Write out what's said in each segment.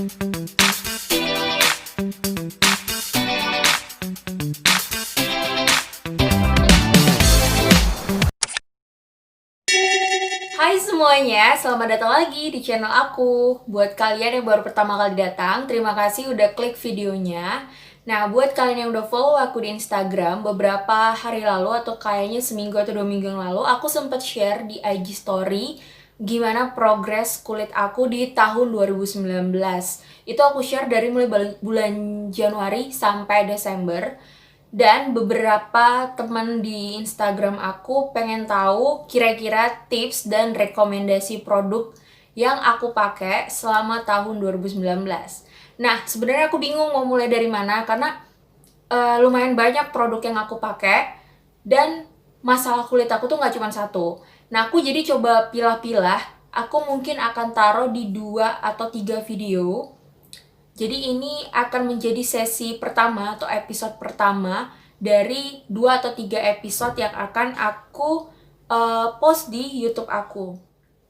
Hai semuanya, selamat datang lagi di channel aku. Buat kalian yang baru pertama kali datang, terima kasih udah klik videonya. Nah, buat kalian yang udah follow aku di Instagram, beberapa hari lalu atau kayaknya seminggu atau 2 minggu yang lalu, aku sempat share di IG Story gimana progres kulit aku di tahun 2019. Itu aku share dari mulai bulan Januari sampai Desember. Dan beberapa teman di Instagram aku pengen tahu kira-kira tips dan rekomendasi produk yang aku pakai selama tahun 2019. Nah, sebenarnya aku bingung mau mulai dari mana karena lumayan banyak produk yang aku pakai dan masalah kulit aku tuh nggak cuma satu. Nah, aku jadi coba pilah-pilah. Aku mungkin akan taruh di 2 atau 3 video. Jadi ini akan menjadi sesi pertama atau episode pertama dari 2 atau 3 episode yang akan aku post di YouTube aku.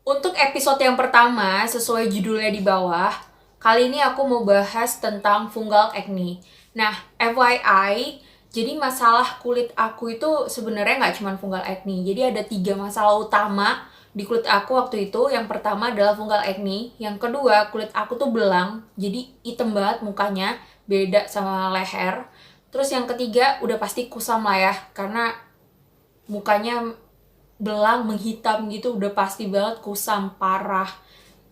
Untuk episode yang pertama, sesuai judulnya di bawah, kali ini aku mau bahas tentang fungal acne. Nah, FYI, jadi masalah kulit aku itu sebenarnya nggak cuma fungal acne. Jadi ada 3 masalah utama di kulit aku waktu itu. Yang pertama adalah fungal acne, yang kedua kulit aku tuh belang, jadi hitam banget mukanya, beda sama leher. Terus yang ketiga udah pasti kusam lah ya, karena mukanya belang menghitam gitu, udah pasti banget kusam parah.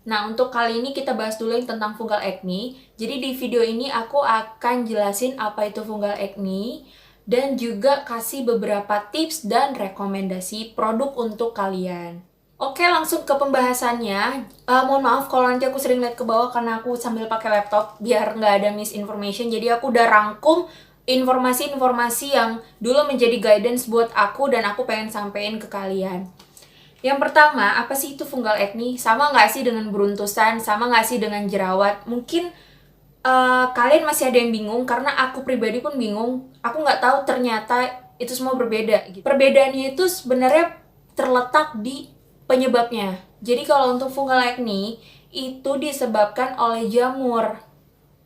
Nah, untuk kali ini kita bahas dulu yang tentang fungal acne. Jadi di video ini aku akan jelasin apa itu fungal acne dan juga kasih beberapa tips dan rekomendasi produk untuk kalian. Oke, langsung ke pembahasannya. Mohon maaf kalau nanti aku sering lihat ke bawah karena aku sambil pakai laptop biar nggak ada misinformation. Jadi aku udah rangkum informasi-informasi yang dulu menjadi guidance buat aku dan aku pengen sampein ke kalian. Yang pertama, apa sih itu fungal acne? Sama nggak sih dengan beruntusan? Sama nggak sih dengan jerawat? Mungkin kalian masih ada yang bingung, karena aku pribadi pun bingung. Aku nggak tahu ternyata itu semua berbeda. Perbedaannya itu sebenarnya terletak di penyebabnya. Jadi kalau untuk fungal acne, itu disebabkan oleh jamur.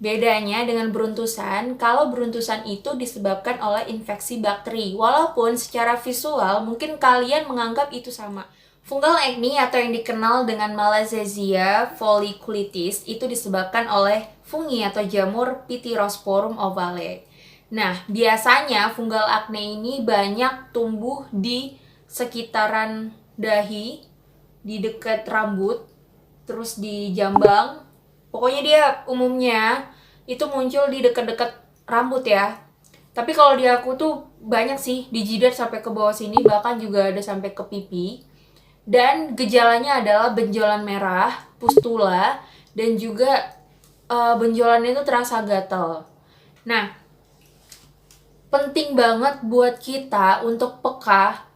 Bedanya dengan beruntusan, kalau beruntusan itu disebabkan oleh infeksi bakteri. Walaupun secara visual mungkin kalian menganggap itu sama. Fungal acne atau yang dikenal dengan Malassezia folliculitis itu disebabkan oleh fungi atau jamur Pityrosporum ovale. Nah, biasanya fungal acne ini banyak tumbuh di sekitaran dahi, di dekat rambut, terus di jambang. Pokoknya dia umumnya itu muncul di dekat-dekat rambut ya. Tapi kalau di aku tuh banyak sih, di jidat sampai ke bawah sini, bahkan juga ada sampai ke pipi. Dan gejalanya adalah benjolan merah, pustula, dan juga benjolannya itu terasa gatal. Nah, penting banget buat kita untuk peka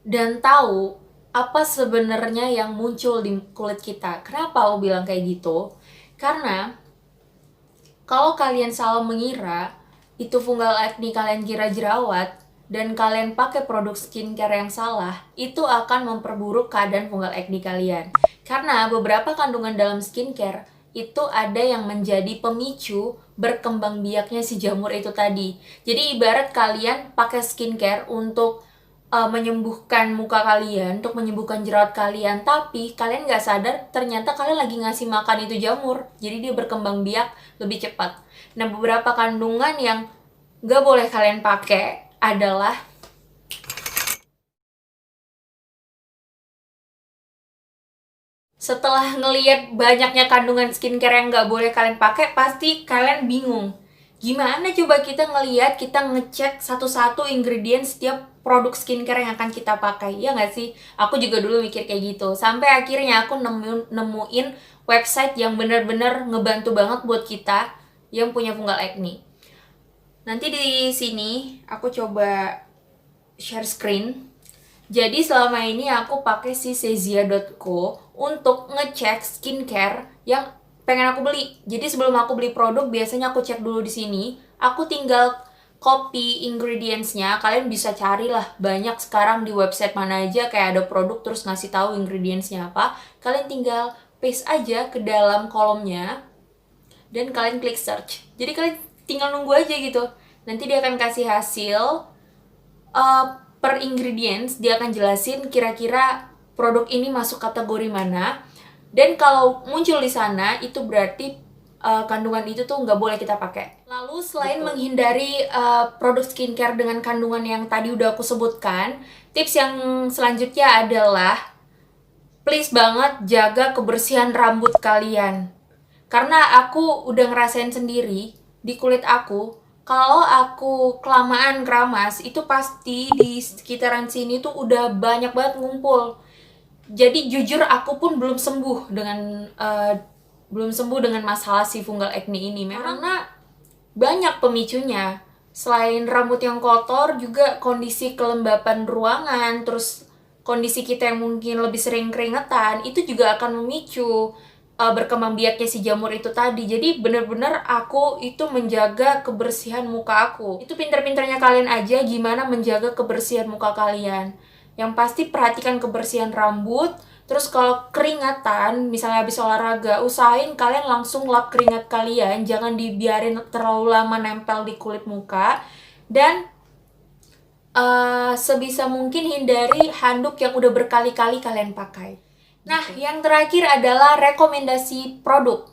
dan tahu apa sebenarnya yang muncul di kulit kita. Kenapa aku bilang kayak gitu? Karena kalau kalian salah mengira itu fungal acne, kalian kira jerawat, dan kalian pakai produk skincare yang salah, itu akan memperburuk keadaan fungal acne kalian. Karena beberapa kandungan dalam skincare itu ada yang menjadi pemicu berkembang biaknya si jamur itu tadi. Jadi ibarat kalian pakai skincare untuk menyembuhkan muka kalian, untuk menyembuhkan jerawat kalian, tapi kalian nggak sadar ternyata kalian lagi ngasih makan itu jamur, jadi dia berkembang biak lebih cepat. Nah, beberapa kandungan yang nggak boleh kalian pakai adalah setelah ngelihat banyaknya kandungan skincare yang nggak boleh kalian pakai, pasti kalian bingung. Gimana coba kita ngelihat, kita ngecek satu-satu ingredient setiap produk skincare yang akan kita pakai, ya nggak sih? Aku juga dulu mikir kayak gitu. Sampai akhirnya aku nemuin website yang bener-bener ngebantu banget buat kita yang punya fungal acne. Nanti di sini aku coba share screen. Jadi selama ini aku pakai si Sezia.co untuk ngecek skincare yang pengen aku beli. Jadi sebelum aku beli produk, biasanya aku cek dulu di sini. Aku tinggal copy ingredientsnya. Kalian bisa carilah, banyak sekarang di website mana aja kayak ada produk terus ngasih tahu ingredientsnya apa. Kalian tinggal paste aja ke dalam kolomnya. dan kalian klik search. Jadi kalian tinggal nunggu aja gitu. Nanti dia akan kasih hasil per ingredients, dia akan jelasin kira-kira produk ini masuk kategori mana. Dan kalau muncul di sana, itu berarti kandungan itu tuh nggak boleh kita pakai. Lalu selain menghindari produk skincare dengan kandungan yang tadi udah aku sebutkan, tips yang selanjutnya adalah please banget jaga kebersihan rambut kalian. Karena aku udah ngerasain sendiri di kulit aku, kalau aku kelamaan keramas, itu pasti di sekitaran sini tuh udah banyak banget ngumpul. Jadi jujur aku pun belum sembuh dengan masalah si fungal acne ini. Karena banyak pemicunya. Selain rambut yang kotor, juga kondisi kelembapan ruangan, terus kondisi kita yang mungkin lebih sering keringetan, itu juga akan memicu berkembang biaknya si jamur itu tadi. Jadi bener-bener aku itu menjaga kebersihan muka aku. Itu pinter-pinternya kalian aja gimana menjaga kebersihan muka kalian. Yang pasti perhatikan kebersihan rambut. Terus kalau keringatan, misalnya habis olahraga, usahain kalian langsung lap keringat kalian. Jangan dibiarin terlalu lama nempel di kulit muka. Dan sebisa mungkin hindari handuk yang udah berkali-kali kalian pakai. Nah, yang terakhir adalah rekomendasi produk.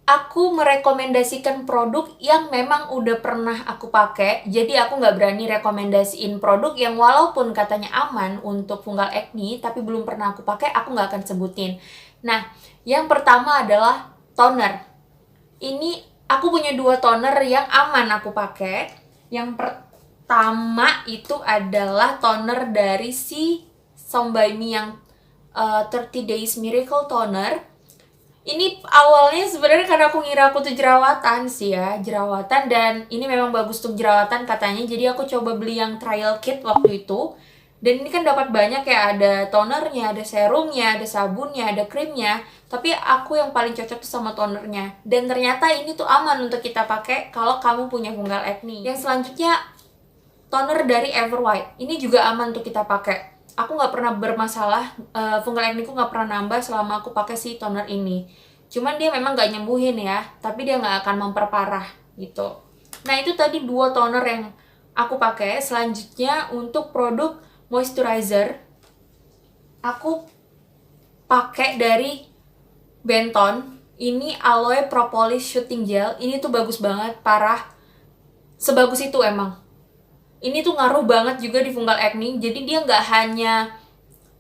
Aku merekomendasikan produk yang memang udah pernah aku pakai. Jadi aku nggak berani rekomendasiin produk yang walaupun katanya aman untuk fungal acne, tapi belum pernah aku pakai, aku nggak akan sebutin. Nah, yang pertama adalah toner. Ini aku punya 2 toner yang aman aku pakai. Yang pertama itu adalah toner dari si Sombaimi yang 30 Days Miracle Toner. Ini awalnya sebenarnya karena aku ngira aku tuh jerawatan sih ya, jerawatan, dan ini memang bagus untuk jerawatan katanya. Jadi aku coba beli yang trial kit waktu itu. Dan ini kan dapat banyak ya, ada tonernya, ada serumnya, ada sabunnya, ada krimnya. Tapi aku yang paling cocok tuh sama tonernya. Dan ternyata ini tuh aman untuk kita pakai kalau kamu punya fungal acne. Yang selanjutnya toner dari Everwhite. Ini juga aman untuk kita pakai. Aku nggak pernah bermasalah, fungal acne ku nggak pernah nambah selama aku pakai si toner ini. Cuman dia memang nggak nyembuhin ya, tapi dia nggak akan memperparah gitu. Nah itu tadi 2 toner yang aku pakai. Selanjutnya untuk produk moisturizer, aku pakai dari Benton. Ini Aloe Propolis Shooting Gel. Ini tuh bagus banget, parah. Sebagus itu emang. Ini tuh ngaruh banget juga di fungal acne. Jadi dia nggak hanya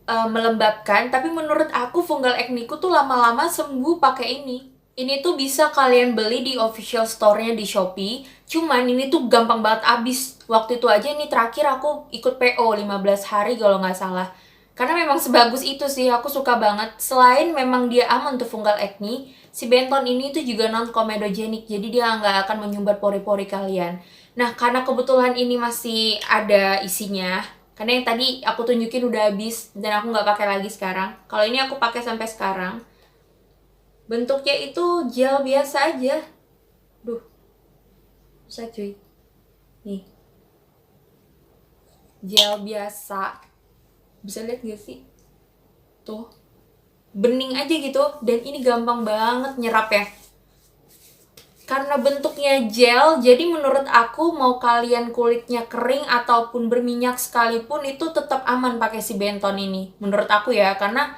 melembabkan, tapi menurut aku fungal acne ku tuh lama-lama sembuh pakai ini. Ini tuh bisa kalian beli di official store-nya di Shopee. Cuman ini tuh gampang banget habis. Waktu itu aja ini terakhir aku ikut PO 15 hari kalau nggak salah. Karena memang sebagus itu sih, aku suka banget. Selain memang dia aman untuk fungal acne, si Benton ini tuh juga non-comedogenic. Jadi dia nggak akan menyumbat pori-pori kalian. Nah, karena kebetulan ini masih ada isinya, karena yang tadi aku tunjukin udah habis dan aku nggak pakai lagi sekarang. Kalau ini aku pakai sampai sekarang. Bentuknya itu gel biasa aja. Duh, susah cuy. Nih, gel biasa. Bisa lihat gak sih? Tuh, bening aja gitu. Dan ini gampang banget nyerap ya. Karena bentuknya gel, jadi menurut aku mau kalian kulitnya kering ataupun berminyak sekalipun itu tetap aman pakai si Benton ini. Menurut aku ya, karena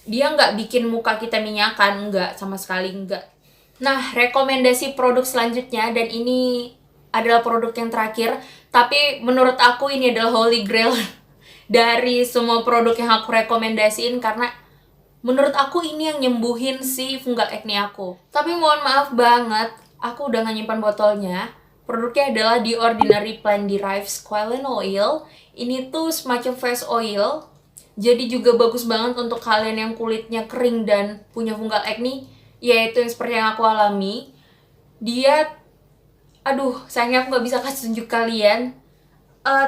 dia nggak bikin muka kita minyakan, nggak, sama sekali nggak. Nah, rekomendasi produk selanjutnya, dan ini adalah produk yang terakhir, tapi menurut aku ini adalah holy grail dari semua produk yang aku rekomendasiin, karena menurut aku ini yang nyembuhin si fungal acne aku. Tapi mohon maaf banget, aku udah gak nyimpan botolnya. Produknya adalah The Ordinary Plant Derived Squalene Oil. Ini tuh semacam face oil. Jadi juga bagus banget untuk kalian yang kulitnya kering dan punya fungal acne. Yaitu yang seperti yang aku alami. Dia, aduh sayangnya aku gak bisa kasih tunjuk kalian.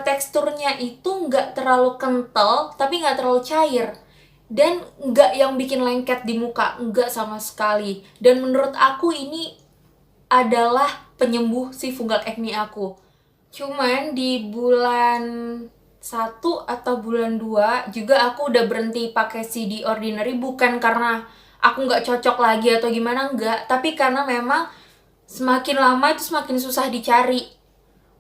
Teksturnya itu gak terlalu kental, tapi gak terlalu cair. Dan nggak yang bikin lengket di muka, nggak sama sekali. Dan menurut aku ini adalah penyembuh si fungal acne aku. Cuman di bulan 1 atau bulan 2 juga aku udah berhenti pakai si The Ordinary, bukan karena aku nggak cocok lagi atau gimana, enggak. Tapi karena memang semakin lama itu semakin susah dicari.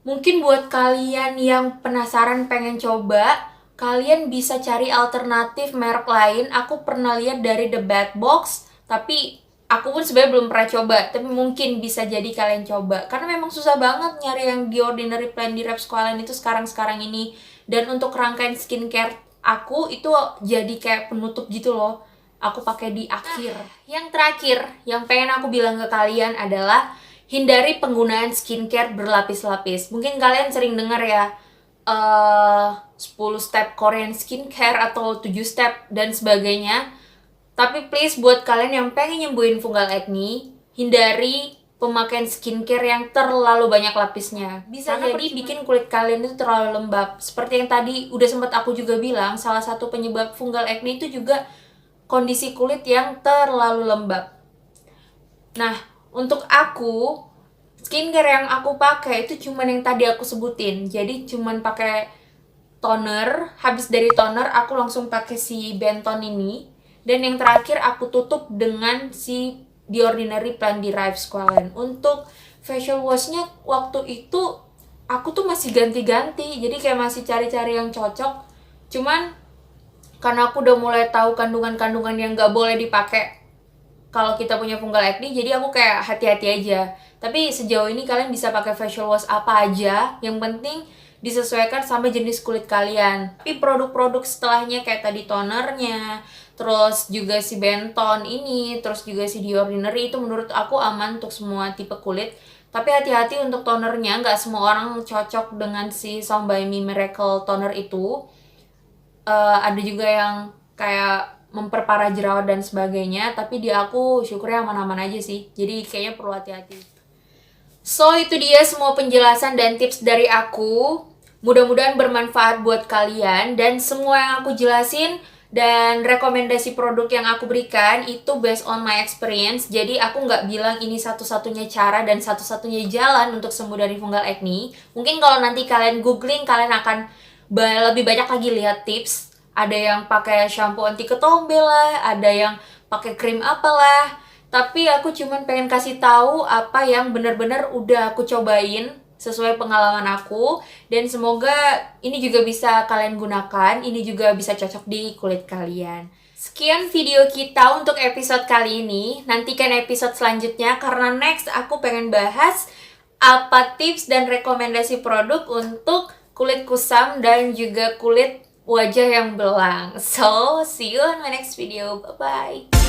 Mungkin buat kalian yang penasaran pengen coba, kalian bisa cari alternatif merek lain. Aku pernah lihat dari The Bad Box, tapi aku pun sebenarnya belum pernah coba. Tapi mungkin bisa jadi kalian coba. Karena memang susah banget nyari yang The Ordinary Plan di Repsqualane itu sekarang-sekarang ini. Dan untuk rangkaian skincare aku itu jadi kayak penutup gitu loh. Aku pakai di akhir. Yang terakhir, yang pengen aku bilang ke kalian adalah hindari penggunaan skincare berlapis-lapis. Mungkin kalian sering dengar ya, 10 step Korean skincare atau 7 step dan sebagainya. Tapi please buat kalian yang pengen nyembuhin fungal acne, hindari pemakaian skincare yang terlalu banyak lapisnya. Bisa jadi bikin kulit kalian itu terlalu lembab. Seperti yang tadi udah sempat aku juga bilang, salah satu penyebab fungal acne itu juga kondisi kulit yang terlalu lembab. Nah, untuk aku, skincare yang aku pakai itu cuman yang tadi aku sebutin. Jadi cuman pakai toner, habis dari toner aku langsung pakai si Benton ini. Dan yang terakhir aku tutup dengan si The Ordinary Plan di Repsqualane. Untuk facial washnya waktu itu aku tuh masih ganti-ganti. Jadi kayak masih cari-cari yang cocok. Cuman karena aku udah mulai tahu kandungan-kandungan yang gak boleh dipakai kalau kita punya fungal acne, jadi aku kayak hati-hati aja. Tapi sejauh ini kalian bisa pakai facial wash apa aja, yang penting disesuaikan sama jenis kulit kalian. Tapi produk-produk setelahnya kayak tadi tonernya, terus juga si Benton ini, terus juga si The Ordinary itu menurut aku aman untuk semua tipe kulit. Tapi hati-hati untuk tonernya, nggak semua orang cocok dengan si Some By Me Miracle Toner itu. Ada juga yang kayak memperparah jerawat dan sebagainya, tapi di aku syukurnya aman-aman aja sih, jadi kayaknya perlu hati-hati. So itu dia semua penjelasan dan tips dari aku, mudah-mudahan bermanfaat buat kalian. Dan semua yang aku jelasin dan rekomendasi produk yang aku berikan itu based on my experience. Jadi aku nggak bilang ini satu-satunya cara dan satu-satunya jalan untuk sembuh dari fungal acne. Mungkin kalau nanti kalian googling, kalian akan lebih banyak lagi lihat tips. Ada yang pakai shampoo anti ketombe lah, ada yang pakai krim apalah. Tapi aku cuman pengen kasih tahu apa yang benar-benar udah aku cobain sesuai pengalaman aku, dan semoga ini juga bisa kalian gunakan, ini juga bisa cocok di kulit kalian. Sekian video kita untuk episode kali ini. Nantikan episode selanjutnya karena next aku pengen bahas apa tips dan rekomendasi produk untuk kulit kusam dan juga kulit wajah yang belang. So, see you on my next video. Bye-bye.